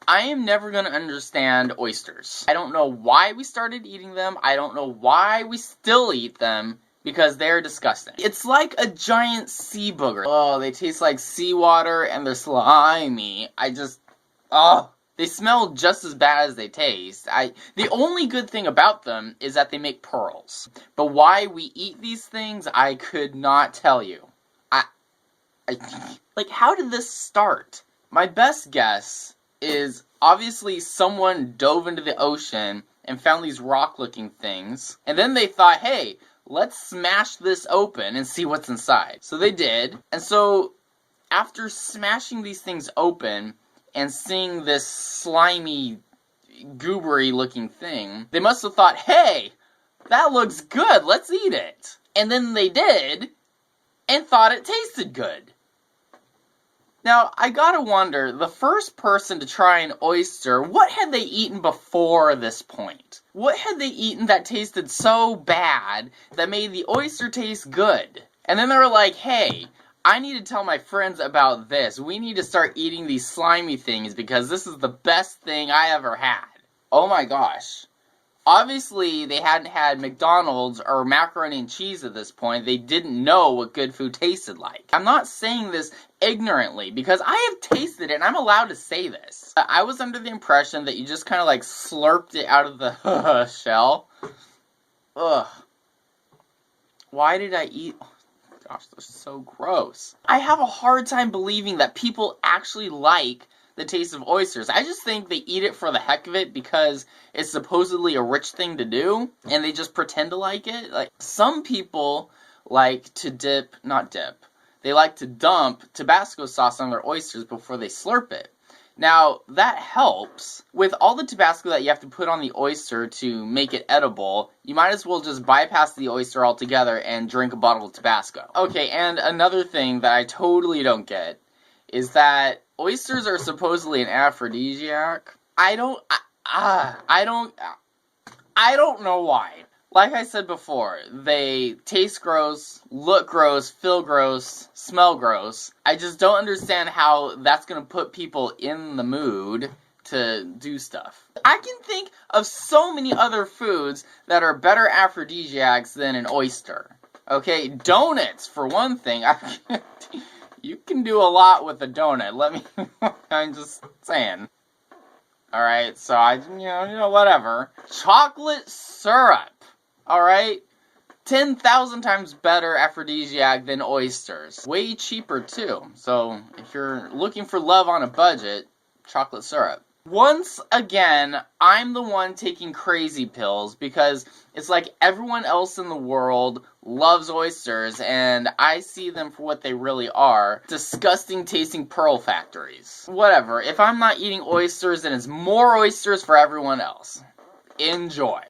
I am never going to understand oysters. I don't know why we started eating them. I don't know why we still eat them. Because they're disgusting. It's like a giant sea booger. Oh, they taste like seawater and they're slimy. They smell just as bad as they taste. The only good thing about them is that they make pearls. But why we eat these things, I could not tell you. Like, how did this start? My best guess is obviously someone dove into the ocean and found these rock-looking things. And then they thought, hey, let's smash this open and see what's inside. So they did. And so after smashing these things open and seeing this slimy, goobery looking thing, they must have thought, hey, that looks good, let's eat it. And then they did and thought it tasted good. Now, I gotta wonder, the first person to try an oyster, what had they eaten before this point? What had they eaten that tasted so bad that made the oyster taste good? And then they were like, hey, I need to tell my friends about this. We need to start eating these slimy things because this is the best thing I ever had. Oh my gosh. Obviously, they hadn't had McDonald's or macaroni and cheese at this point. They didn't know what good food tasted like. I'm not saying this ignorantly, because I have tasted it, and I'm allowed to say this. I was under the impression that you just kind of like slurped it out of the shell. Ugh. Why did I eat... Oh, gosh, they're so gross. I have a hard time believing that people actually like the taste of oysters. I just think they eat it for the heck of it because it's supposedly a rich thing to do, and they just pretend to like it. Like, some people like to they like to dump Tabasco sauce on their oysters before they slurp it. Now, that helps. With all the Tabasco that you have to put on the oyster to make it edible, you might as well just bypass the oyster altogether and drink a bottle of Tabasco. Okay, and another thing that I totally don't get is that oysters are supposedly an aphrodisiac. I don't know why. Like I said before, they taste gross, look gross, feel gross, smell gross. I just don't understand how that's going to put people in the mood to do stuff. I can think of so many other foods that are better aphrodisiacs than an oyster. Okay, donuts, for one thing. You can do a lot with a donut. I'm just saying. Alright, so whatever. Chocolate syrup. Alright? 10,000 times better aphrodisiac than oysters. Way cheaper, too. So, if you're looking for love on a budget, chocolate syrup. Once again, I'm the one taking crazy pills because it's like everyone else in the world loves oysters and I see them for what they really are. Disgusting tasting pearl factories. Whatever. If I'm not eating oysters, then it's more oysters for everyone else. Enjoy.